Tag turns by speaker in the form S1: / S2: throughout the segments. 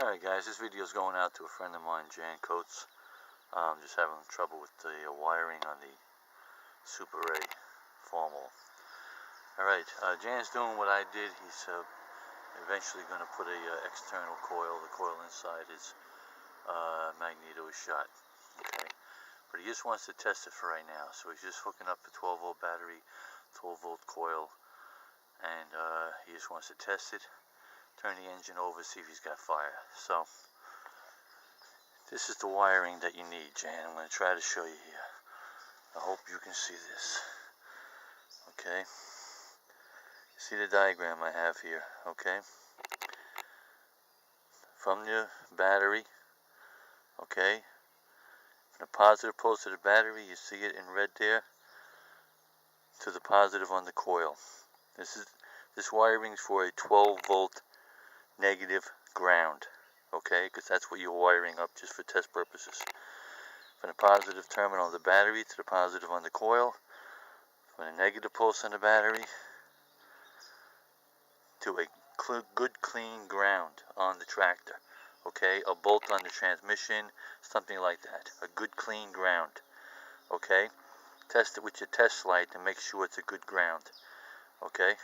S1: Alright guys, this video is going out to a friend of mine, Jan Coates. Just having trouble with the wiring on the Super A Farmall. Alright, Jan's doing what I did. He's eventually going to put a external coil. The coil inside his magneto is shot. Okay, but he just wants to test it for right now. So he's just hooking up a 12-volt battery, 12-volt coil, and he just wants to test it. Turn the engine over, see if he's got fire. So this is the wiring that you need, Jan. I'm going to try to show you here. I hope you can see this. Okay, see the diagram I have here. Okay, from the battery, okay, the positive pole to the battery, you see it in red there, to the positive on the coil. This wiring is for a 12-volt negative ground, okay, because that's what you're wiring up just for test purposes. From the positive terminal of the battery to the positive on the coil, from the negative pulse on the battery to a good clean ground on the tractor, okay, a bolt on the transmission, something like that, a good clean ground, okay. Test it with your test light to make sure it's a good ground, okay.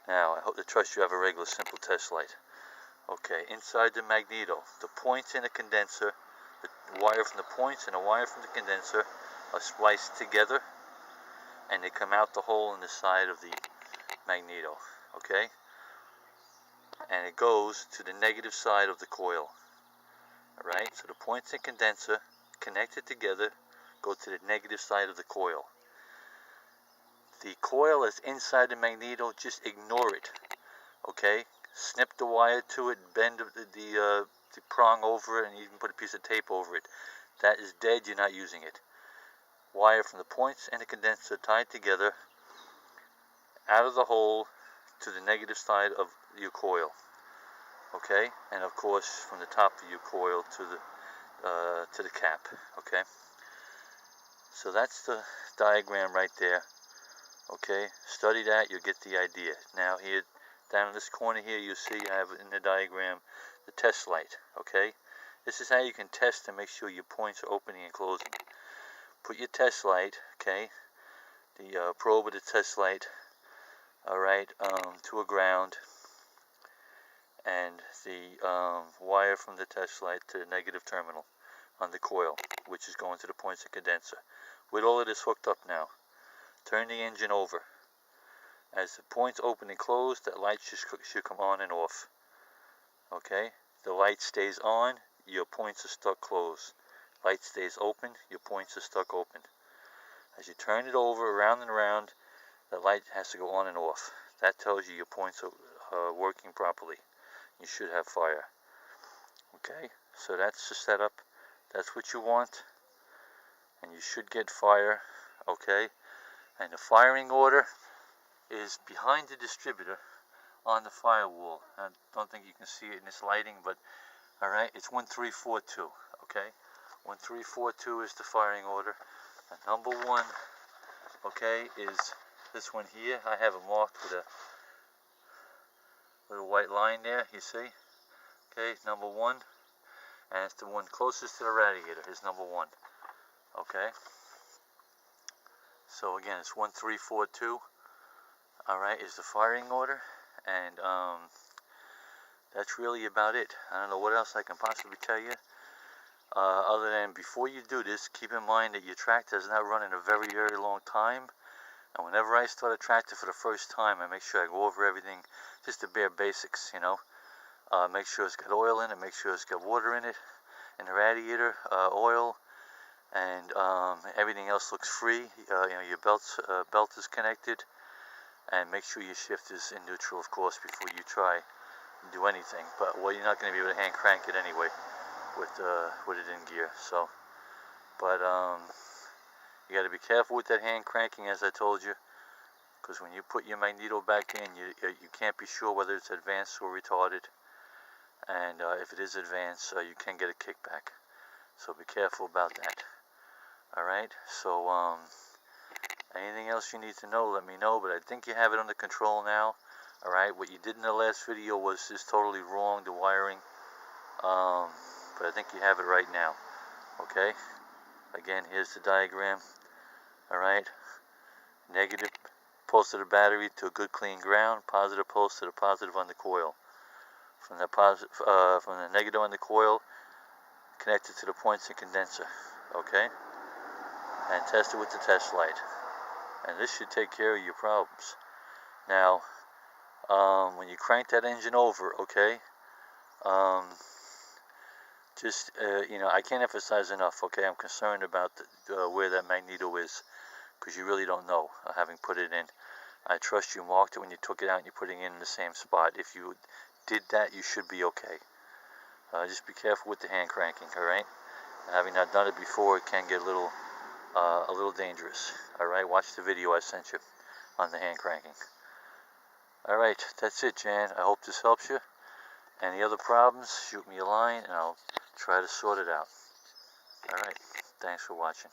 S1: Now, I hope to trust you have a regular simple test light. Okay, inside the magneto, the points in the condenser, the wire from the points and the wire from the condenser are spliced together, and they come out the hole in the side of the magneto, okay? And it goes to the negative side of the coil, alright? So the points in condenser connected together go to the negative side of the coil. The coil is inside the magneto, just ignore it, okay? Snip the wire to it, bend the prong over it, and even put a piece of tape over it. That is dead, you're not using it. Wire from the points and the condenser tied together, out of the hole to the negative side of your coil, okay? And of course, from the top of your coil to the cap, okay? So that's the diagram right there. Okay, study that, you'll get the idea. Now here, down in this corner here, you see I have in the diagram the test light, okay? This is how you can test to make sure your points are opening and closing. Put your test light, okay, the probe of the test light, alright, to a ground, and the wire from the test light to the negative terminal on the coil, which is going to the points of condenser. With all of this hooked up now, turn the engine over. As the points open and close, that light should come on and off. Okay? The light stays on, your points are stuck closed. Light stays open, your points are stuck open. As you turn it over, around and around, the light has to go on and off. That tells you your points are working properly. You should have fire. Okay? So that's the setup. That's what you want. And you should get fire. Okay? And the firing order is behind the distributor on the firewall. I don't think you can see it in this lighting, but alright, it's 1342, okay? 1342 is the firing order. And number one, okay, is this one here. I have it marked with a little white line there, you see? Okay, number one. And it's the one closest to the radiator is number one, okay? So again, it's 1342, alright, is the firing order, and that's really about it. I don't know what else I can possibly tell you, other than before you do this, keep in mind that your tractor is not running a very, very long time, and whenever I start a tractor for the first time, I make sure I go over everything, just the bare basics, you know, make sure it's got oil in it, make sure it's got water in it, in the radiator, oil, and everything else looks free. You know, your belt is connected, and make sure your shift is in neutral, of course, before you try and do anything. But well, you're not going to be able to hand crank it anyway with it in gear. So, but you got to be careful with that hand cranking, as I told you, because when you put your magneto back in, you can't be sure whether it's advanced or retarded, and if it is advanced, you can get a kickback. So be careful about that. Alright, so anything else you need to know, let me know, but I think you have it under control now. Alright, what you did in the last video was just totally wrong, the wiring. but I think you have it right now. Okay, again, here's the diagram. Alright, negative pulse to the battery to a good clean ground, positive pulse to the positive on the coil. From the negative on the coil, connected to the points in condenser. Okay, and test it with the test light. And this should take care of your problems. Now, when you crank that engine over, okay, I can't emphasize enough, okay, I'm concerned about where that magneto is, because you really don't know, having put it in. I trust you marked it when you took it out and you put it in the same spot. If you did that, you should be okay. Just be careful with the hand cranking, alright? Having not done it before, it can get a little dangerous. Alright, watch the video I sent you on the hand cranking. Alright, that's it, Jan. I hope this helps you. Any other problems, shoot me a line and I'll try to sort it out. Alright, thanks for watching.